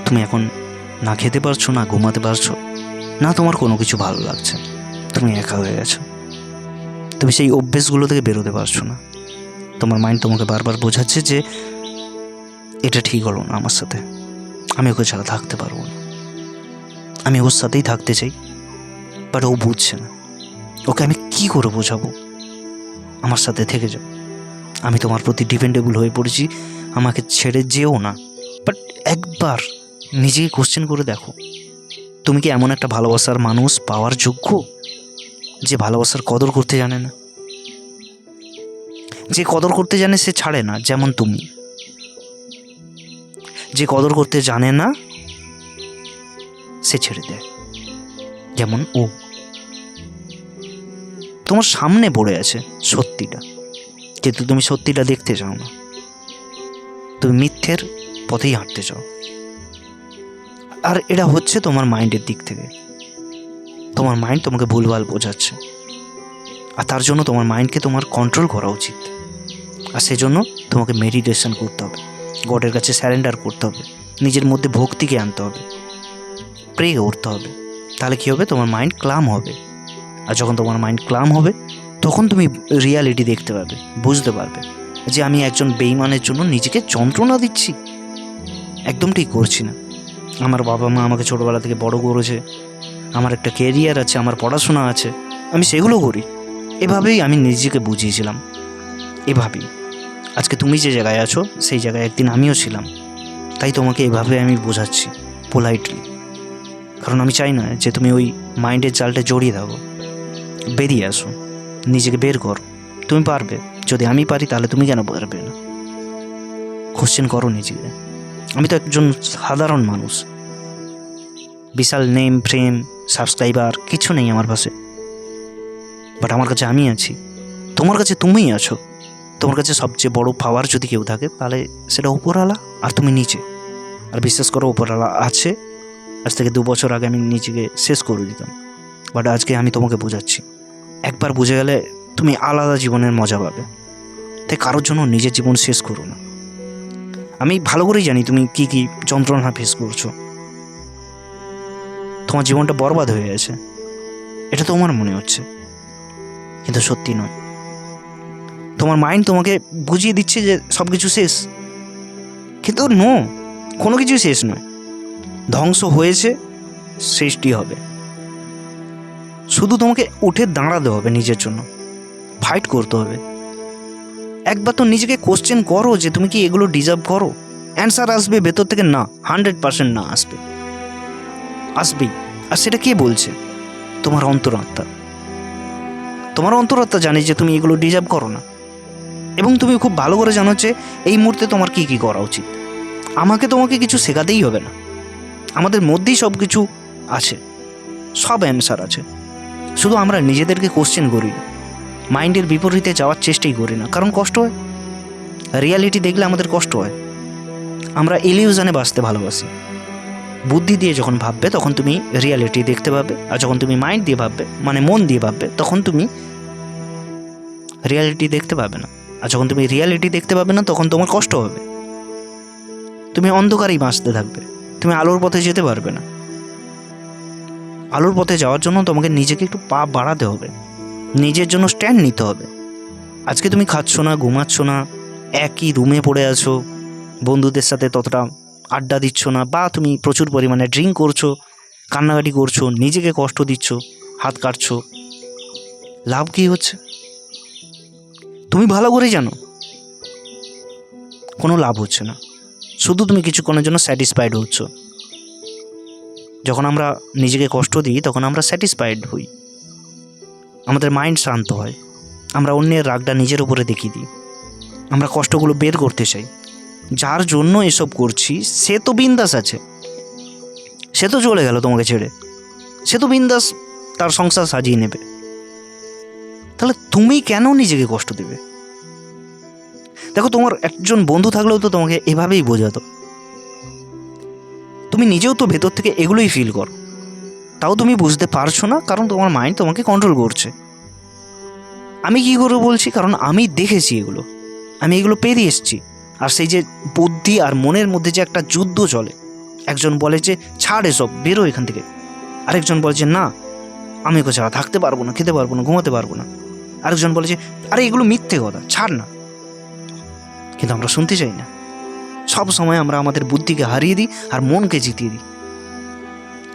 তুমি এখন না খেতে পারছো, না ঘুমাতে পারছো, না তোমার কোনো কিছু ভালো লাগছে, তুমি একা হয়ে গেছো। তুমি সেই অভ্যেসগুলো থেকে বেরোতে পারছো না। তোমার মাইন্ড তোমাকে বারবার বোঝাচ্ছে যে এটা ঠিক হলো না আমার সাথে, আমি ওকে ছাড়া থাকতে পারবো না, আমি ওর সাথেই থাকতে চাই, বাট ও বুঝছে না। ওকে আমি কি করে বোঝাবো আমার সাথে থেকে যাও, আমি তোমার প্রতি ডিপেন্ডেবল হয়ে পড়েছি, আমাকে ছেড়ে যেও না। বাট একবার নিজেকে কোশ্চেন করে দেখো, তুমি কি এমন একটা ভালোবাসার মানুষ পাওয়ার যোগ্য যে ভালোবাসার কদর করতে জানে না? যে কদর করতে জানে সে ছাড়ে না, যেমন তুমি। যে কদর করতে জানে না সে ছেড়ে দেয়, যেমন ও। তোমার সামনে পড়ে আছে সত্যিটা, কিন্তু তুমি সত্যিটা দেখতে চাও না, তুমি মিথ্যের পথেই হাঁটতে চাও। আর এটা হচ্ছে তোমার মাইন্ডের দিক থেকে। তোমার মাইন্ড তোমাকে ভুলভাল বোঝাচ্ছে, আর তার জন্য তোমার মাইন্ডকে তোমার কন্ট্রোল করা উচিত। আর সেজন্য তোমাকে মেডিটেশন করতে হবে, গডের কাছে স্যারেন্ডার করতে হবে, নিজের মধ্যে ভক্তিকে আনতে হবে, প্রে করতে হবে। তাহলে কী হবে, তোমার মাইন্ড ক্লাম হবে। আর যখন তোমার মাইন্ড ক্লাম হবে তখন তুমি রিয়ালিটি দেখতে পাবে, বুঝতে পারবে যে আমি একজন বেঈমানের জন্য নিজেকে যন্ত্রণা দিচ্ছি, একদম ঠিক করছি না। আমার বাবা মা আমাকে ছোটোবেলা থেকে বড় করেছে, আমার একটা কেরিয়ার আছে, আমার পড়াশোনা আছে, আমি সেগুলো করি। এভাবেই আমি নিজেকে বুঝিয়েছিলাম, এভাবেই আজকে তুমি যে জায়গায় আছো সেই জায়গায় একদিন আমিও ছিলাম। তাই তোমাকে এভাবে আমি বোঝাচ্ছি পোলাইটলি, কারণ আমি চাই না যে তুমি ওই মাইন্ডের জালটা জড়িয়ে থাকো। বেরিয়ে আসো, নিজেকে বের করো, তুমি পারবে। যদি আমি পারি তাহলে তুমি কেন পারবে না? কোশ্চেন করো নিজেকে। আমি তো একজন সাধারণ মানুষ, বিশাল নেম ফ্রেম সাবস্ক্রাইবার কিছু নেই আমার পাশে, বাট আমার কাছে আমি আছি, তোমার কাছে তুমিই আছো। তোমার কাছে সবচেয়ে বড় পাওয়ার যদি কেউ থাকে তাহলে সেটা উপরওয়ালা, আর তুমি নিচে। আর বিশ্বাস করো, উপরওয়ালা আছে। আজ থেকে 2 বছর আগে আমি নিজেকে শেষ করে দিতাম, বাট আজকে আমি তোমাকে বোঝাচ্ছি, একবার বুঝে গেলে তুমি আলাদা জীবনের মজা পাবে। তাই কারোর জন্য নিজের জীবন শেষ করো না। আমি ভালো করেই জানি তুমি কি কি যন্ত্রণা ফেস করছো, তোমার জীবনটা বরবাদ হয়ে গেছে, এটা তোমার মনে হচ্ছে, কিন্তু সত্যি নয়। তোমার মাইন্ড তোমাকে বুঝিয়ে দিচ্ছে যে সব কিছু শেষ, কিন্তু নো, কোনো কিছুই শেষ নয়। ধ্বংস হয়েছে, সৃষ্টি হবে। শুধু তোমাকে উঠে দাঁড়াতে হবে, নিজের জন্য ফাইট করতে হবে। একবার তো নিজেকে কোশ্চেন করো যে তুমি কি এগুলো ডিজার্ভ করো। অ্যান্সার আসবে ভেতর থেকে, না, 100% না আসবে, আসবেই। আর সেটা কে বলছে? তোমার অন্তরাত্মা। তোমার অন্তরাত্মা জানে যে তুমি এগুলো ডিজার্ভ করো না, এবং তুমি খুব ভালো করে জানো যে এই মুহূর্তে তোমার কী কী করা উচিত। আমাকে তোমাকে কিছু শেখাতেই হবে না, আমাদের মধ্যেই সব কিছু আছে, সব অ্যান্সার আছে। শুধু আমরা নিজেদেরকে কোশ্চেন করি না, মাইন্ডের বিপরীতে যাওয়ার চেষ্টাই করি না, কারণ কষ্ট হয়। রিয়ালিটি দেখলে আমাদের কষ্ট হয়। আমরা ইলিউশনে বাঁচতে ভালোবাসি। বুদ্ধি দিয়ে যখন ভাববে তখন তুমি রিয়ালিটি দেখতে পাবে, আর যখন তুমি মাইন্ড দিয়ে ভাববে, মানে মন দিয়ে ভাববে, তখন তুমি রিয়ালিটি দেখতে পাবে না। আর যখন তুমি রিয়ালিটি দেখতে পাবে না তখন তোমার কষ্ট হবে, তুমি অন্ধকারেই বাঁচতে থাকবে, তুমি আলোর পথে যেতে পারবে না। আলোর পথে যাওয়ার জন্য তোমাকে নিজেকে একটু পা বাড়াতে হবে, নিজের জন্য স্ট্যান্ড নিতে হবে। আজকে তুমি খাচ্ছ না, ঘুমাচ্ছ না, একই রুমে পড়ে আছো, বন্ধুদের সাথে ততটা আড্ডা দিচ্ছ না, বা তুমি প্রচুর পরিমাণে ড্রিঙ্ক করছো, কান্নাকাটি করছো, নিজেকে কষ্ট দিচ্ছ, হাত কাটছো, লাভ কী হচ্ছে? তুমি ভালো করে জানো কোনো লাভ হচ্ছে না, শুধু তুমি কিছুক্ষণের জন্য স্যাটিসফাইড হচ্ছ। যখন আমরা নিজেকে কষ্ট দিই তখন আমরা স্যাটিসফাইড হই, আমাদের মাইন্ড শান্ত হয়, আমরা অন্যের রাগটা নিজের উপরে দেখিয়ে দিই, আমরা কষ্টগুলো বের করতে চাই। যার জন্য এসব করছি সে তো বিন্দাস আছে, সে তো চলে গেল তোমাকে ছেড়ে, সে তো বিন্দাস তার সংসার সাজিয়ে নেবে, তাহলে তুমি কেন নিজেকে কষ্ট দেবে? দেখো, তোমার একজন বন্ধু থাকলেও তো তোমাকে এভাবেই বোঝাতো, তুমি নিজেও তো ভেতর থেকে এগুলোই ফিল করো, তাও তুমি বুঝতে পারছো না, কারণ তোমার মাইন্ড তোমাকে কন্ট্রোল করছে। আমি কী করে বলছি, কারণ আমি দেখেছি এগুলো, আমি এগুলো পেরিয়ে এসেছি। আর সেই যে বুদ্ধি আর মনের মধ্যে যে একটা যুদ্ধ চলে, একজন বলে যে ছাড় এসব, বেরো এখান থেকে। আরেকজন বলে যে না, আমি ওকে ছাড়া থাকতে পারবো না, খেতে পারবো না, ঘুমাতে পারবো না। আরেকজন বলে যে আরে এগুলো মিথ্যে কথা, ছাড় না। কিন্তু আমরা শুনতে চাই না। সব সময় আমরা আমাদের বুদ্ধিকে হারিয়ে দিই আর মনকে জিতিয়ে দিই।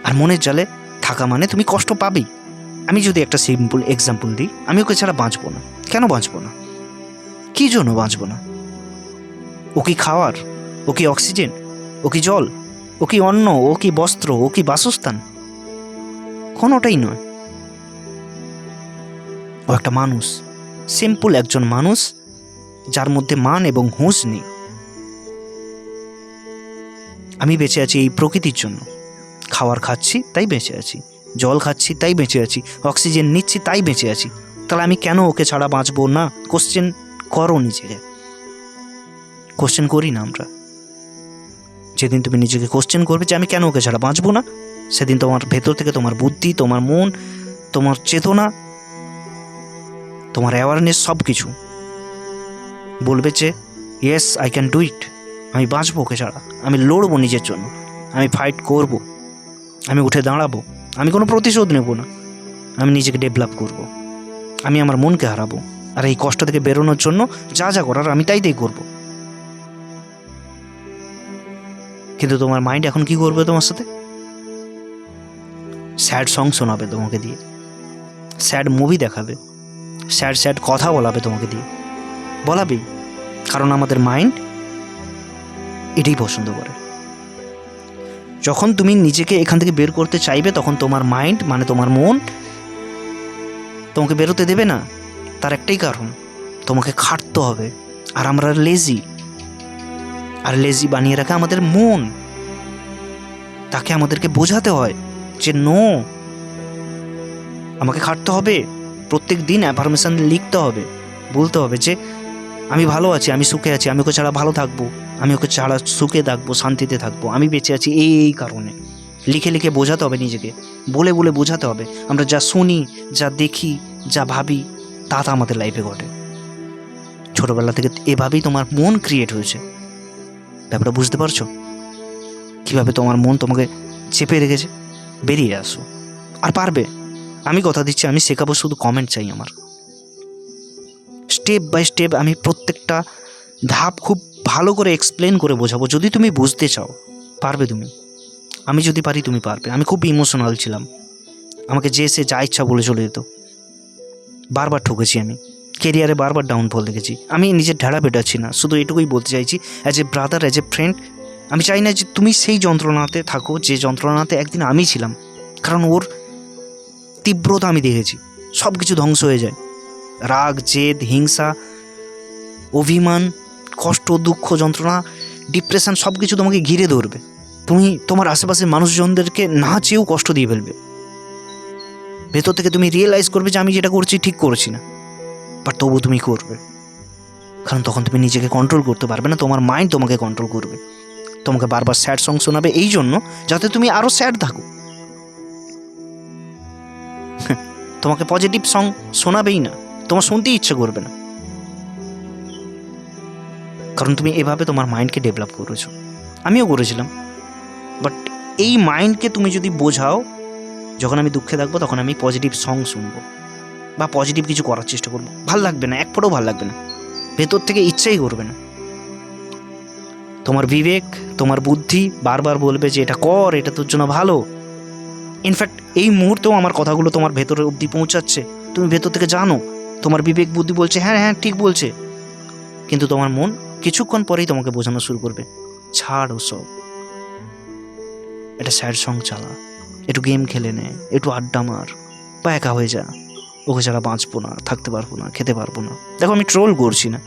আর মনের জালে থাকা মানে তুমি কষ্ট পাবেই। আমি যদি একটা সিম্পল এক্সাম্পল দিই, আমি ওকে ছাড়া বাঁচবো না। কেন বাঁচবো না? কী জন্য বাঁচবো না? ও কি খাওয়ার? ও কি অক্সিজেন? ও কি জল? ও কি অন্ন? ও কি বস্ত্র? ও কি বাসস্থান? কোনোটাই নয়। ও একটা মানুষ, সিম্পল একজন মানুষ, যার মধ্যে মান এবং হুঁশ নেই। আমি বেঁচে আছি এই প্রকৃতির জন্য। খাবার খাচ্ছি তাই বেঁচে আছি, জল খাচ্ছি তাই বেঁচে আছি, অক্সিজেন নিচ্ছি তাই বেঁচে আছি। তাহলে আমি কেন ওকে ছাড়া বাঁচবো না? কোশ্চেন করো নিজেকে। কোশ্চেন করি না আমরা? যেদিন তুমি নিজেকে কোশ্চেন করবে যে আমি কেন ওকে ছাড়া বাঁচবো না, সেদিন তোমার ভেতর থেকে তোমার বুদ্ধি, তোমার মন, তোমার চেতনা, তোমার অ্যাওয়ারনেস সব কিছু বলবে যে yes I can do it. আমি বাঁচবো ওকে ছাড়া, আমি লড়বো নিজের জন্য, আমি ফাইট করব, আমি উঠে দাঁড়াবো, আমি কোনো প্রতিশোধ নেব না, আমি নিজেকে ডেভেলপ করব, আমি আমার মনকে হারাবো। আর এই কষ্ট থেকে বেরোনোর জন্য যা যা করার আমি তাই করব। কিন্তু তোমার মাইন্ড এখন কি করবে তোমার সাথে? স্যাড সং শোনাবে তোমাকে দিয়ে, স্যাড মুভি দেখাবে, স্যাড স্যাড কথা বলাবে তোমাকে দিয়ে, বলাবেই। কারণ আমাদের মাইন্ড এটাই পছন্দ করে। যখন তুমি নিজেকে এখান থেকে বের করতে চাইবে, তখন তোমার মাইন্ড মানে তোমার মন তোমাকে বেরোতে দেবে না। তার একটাই কারণ, তোমাকে খাটতে হবে। আর আমরা লেজি, আর লেজি বানিয়ে রাখে আমাদের মন। তাকে আমাদেরকে বোঝাতে হয় যে নো, আমাকে খাটতে হবে, প্রত্যেক দিন অ্যাফার্মেশন লিখতে হবে, বলতে হবে যে আমি ভালো আছি, আমি সুখে আছি, আমি ওকে ছাড়া ভালো থাকবো, আমি ওকে ছাড়া সুখে থাকবো, শান্তিতে থাকবো, আমি বেঁচে আছি এই কারণে। লিখে লিখে বোঝাতে হবে নিজেকে, বলে বলে বোঝাতে হবে। আমরা যা শুনি, যা দেখি, যা ভাবি, তা আমাদের লাইফে ঘটে। ছোটোবেলা থেকে এভাবেই তোমার মন ক্রিয়েট হয়েছে। ব্যাপারটা বুঝতে পারছো? কীভাবে তোমার মন তোমাকে চেপে রেখেছে? বেরিয়ে আসো, আর পারবে। আমি কথা দিচ্ছি, আমি শেখাবো, শুধু কমেন্ট চাই আমার। স্টেপ বাই স্টেপ আমি প্রত্যেকটা ধাপ খুব ভালো করে এক্সপ্লেন করে বোঝাবো। যদি তুমি বুঝতে চাও, পারবে তুমি। আমি যদি পারি, তুমি পারবে। আমি খুব ইমোশনাল ছিলাম, আমাকে যে সে যা ইচ্ছা বলে চলে যেত। বারবার ঠকেছি আমি, কেরিয়ারে বারবার ডাউনফল দেখেছি। আমি নিজের ঢেড়া পেটাচ্ছি না, শুধু এটুকুই বলতে চাইছি, as a brother, as a friend, আমি চাই না যে তুমি সেই যন্ত্রণাতে থাকো যে যন্ত্রণাতে একদিন আমি ছিলাম। কারণ ওর তীব্রতা আমি দেখেছি, সব কিছু ধ্বংস হয়ে যায়। রাগ, জেদ, হিংসা, অভিমান, কষ্ট, দুঃখ, যন্ত্রণা, ডিপ্রেশন, সব কিছু তোমাকে ঘিরে ধরবে। তুমি তোমার আশেপাশের মানুষজনদেরকে না চেয়েও কষ্ট দিয়ে ফেলবে। ভেতর থেকে তুমি রিয়েলাইজ করবে যে আমি যেটা করছি ঠিক করছি না, বাট তবু তুমি করবে। কারণ তখন তুমি নিজেকে কন্ট্রোল করতে পারবে না, তোমার মাইন্ড তোমাকে কন্ট্রোল করবে। তোমাকে বারবার স্যাড সং শোনাবে এই জন্য যাতে তুমি আরও স্যাড থাকো। তোমাকে পজিটিভ সং শোনাবেই না, তোমার শুনতেই ইচ্ছে করবে না। কারণ তুমি এভাবে তোমার মাইন্ডকে ডেভেলপ করেছো, আমিও করেছিলাম। বাট এই মাইন্ডকে তুমি যদি বোঝাও, যখন আমি দুঃখে থাকবো তখন আমি পজিটিভ সং শুনবো বা পজিটিভ কিছু করার চেষ্টা করবো, ভাল লাগবে না, এক ফোঁটাও ভাল লাগবে না, ভেতর থেকে ইচ্ছাই করবে না। তোমার বিবেক, তোমার বুদ্ধি বারবার বলবে যে এটা কর, এটা তোর জন্য ভালো। ইনফ্যাক্ট এই মুহূর্তেও আমার কথাগুলো তোমার ভেতরে অবধি পৌঁছাচ্ছে, তুমি ভেতর থেকে জানো। তোমার বিবেক বুদ্ধি বলছে হ্যাঁ হ্যাঁ ঠিক বলছে, কিন্তু তোমার মন কিছুক্ষণ পরেই তোমাকে বোঝানো শুরু করবে ছাড় ওসব, এটা স্যাড সং চালা, একটু গেম খেলে নে, একটু আড্ডা মার, বা একা হয়ে যা, ওকে ছাড়া বাঁচবো না, থাকতে পারবো না, খেতে পারবো না। দেখো আমি ট্রোল করছি না,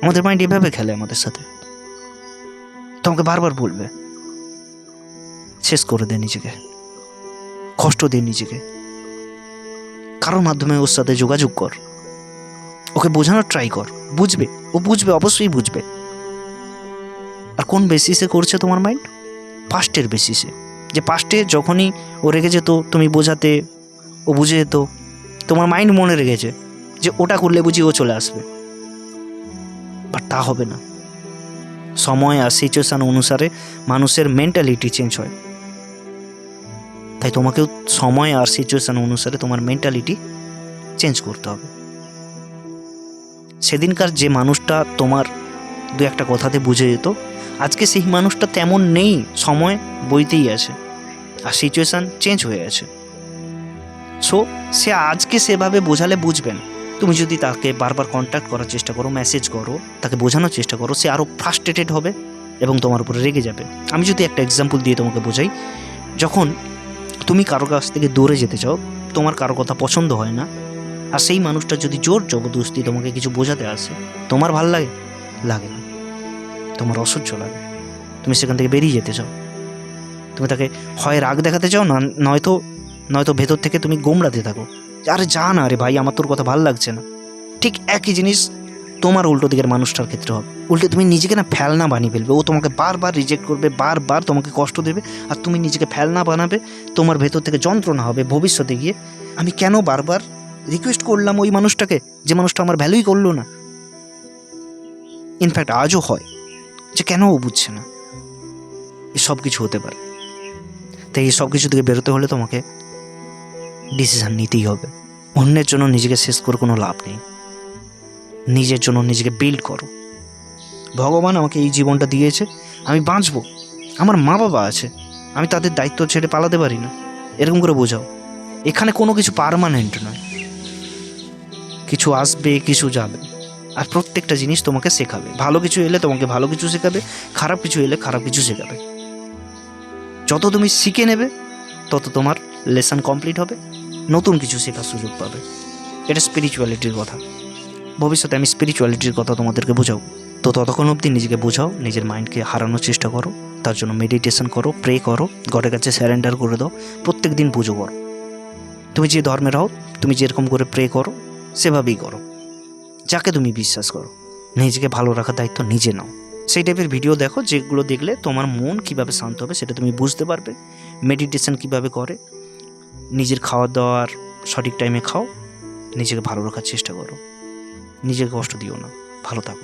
আমাদের মাইন্ড এভাবে খেলে আমাদের সাথে। তোমাকে বারবার বলবে শেষ করে দে নিজেকে, কষ্ট দে নিজেকে, কারোর মাধ্যমে ওর সাথে যোগাযোগ কর, ওকে বোঝানোর ট্রাই কর, বুঝবে, ও বুঝবে, অবশ্যই বুঝবে। আর কোন বেসিসে করছে তোমার মাইন্ড? পাস্টের বেসিসে। যে পাস্টে যখনই ও রেগে যেত তুমি বোঝাতে, ও বুঝে যেত, তোমার মাইন্ড মনে রেখেছে যে ওটা করলে বুঝি ও চলে আসবে। বাট তা হবে না। সময় আর সিচুয়েশান অনুসারে মানুষের মেন্টালিটি চেঞ্জ হয়, তাই তোমাকেও সময় আর সিচুয়েশান অনুসারে তোমার মেন্টালিটি চেঞ্জ করতে হবে। সেদিনকার যে মানুষটা তোমার দু একটা কথাতে বুঝে যেত, আজকে সেই মানুষটা তেমন নেই, সময় বইতেই আছে আর সিচুয়েশান চেঞ্জ হয়ে আছে। সো সে আজকে সেভাবে বোঝালে বুঝবে না। তুমি যদি তাকে বারবার কন্ট্যাক্ট করার চেষ্টা করো, মেসেজ করো, তাকে বোঝানোর চেষ্টা করো, সে আরও ফ্রাস্ট্রেটেড হবে এবং তোমার উপরে রেগে যাবে। আমি যদি একটা এক্সাম্পল দিয়ে তোমাকে বোঝাই, যখন তুমি কারো কাছ থেকে দূরে যেতে চাও, তোমার কারো কথা পছন্দ হয় না, আর সেই মানুষটা যদি জোর জবরদস্তি তোমাকে কিছু বোঝাতে আসে, তোমার ভাল লাগে? লাগে না, তোমার অসহ্য লাগে, তুমি সেখান থেকে বেরিয়ে যেতে চাও। তুমি তাকে হয় রাগ দেখাতে চাও, না নয়তো ভেতর থেকে তুমি গোমড়াতে থাকো, আরে যা না রে ভাই, আমার তোর কথা ভাল লাগছে না। ঠিক একই জিনিস তোমার উল্টো দিকের মানুষটার ক্ষেত্রে হবে। উল্টে তুমি নিজেকে না ফেলনা বানিয়ে ফেলবে, ও তোমাকে বারবার রিজেক্ট করবে, বারবার তোমাকে কষ্ট দেবে, আর তুমি নিজেকে ফেলনা বানাবে, তোমার ভেতর থেকে যন্ত্রণা হবে ভবিষ্যতে গিয়ে, আমি কেন বারবার রিকোয়েস্ট করলাম ওই মানুষটাকে, যে মানুষটা আমার ভ্যালুই করলো না। ইনফ্যাক্ট আজও হয় যে কেন ও বুঝছে না, এসব কিছু হতে পারে। তাই এই সব কিছু থেকে বেরোতে হলে তোমাকে ডিসিশান নিতেই হবে। অন্যের জন্য নিজেকে শেষ করে কোনো লাভ নেই, নিজের জন্য নিজেকে বিল্ড করো। ভগবান আমাকে এই জীবনটা দিয়েছে, আমি বাঁচবো, আমার মা বাবা আছে, আমি তাদের দায়িত্ব ছেড়ে পালাতে পারি না, এরকম করে বোঝাও। এখানে কোনো কিছু পার্মানেন্ট নয়, কিছু আসবে কিছু যাবে, আর প্রত্যেকটা জিনিস তোমাকে শেখাবে। ভালো কিছু এলে তোমাকে ভালো কিছু শেখাবে, খারাপ কিছু এলে খারাপ কিছু শেখাবে। যত তুমি শিখে নেবে তত তোমার লেসন কমপ্লিট হবে, নতুন কিছু শেখার সুযোগ পাবে। এটা স্পিরিচুয়ালিটির কথা। ভবিষ্যতে আমি স্পিরিচুয়ালিটির কথা তোমাদেরকে বোঝাবো। তো ততক্ষণ অবধি নিজেকে বোঝাও, নিজের মাইন্ডকে হারানোর চেষ্টা করো, তার জন্য মেডিটেশন করো, প্রে করো, গডের কাছে স্যারেন্ডার করে দাও, প্রত্যেক দিন পুজো করো। তুমি যে ধর্মে হও, তুমি যেরকম করে প্রে করো সেভাবেই করো, যাকে তুমি বিশ্বাস করো। নিজেকে ভালো রাখার দায়িত্ব নিজে নাও। সেই টাইপের ভিডিও দেখো, যেগুলো দেখলে তোমার মন কীভাবে শান্ত হবে সেটা তুমি বুঝতে পারবে। মেডিটেশন কীভাবে করে, নিজের খাওয়া দাওয়ার সঠিক টাইমে খাও, নিজেকে ভালো রাখার চেষ্টা করো, নিজেকে কষ্ট দিও না, ভালো থাকো।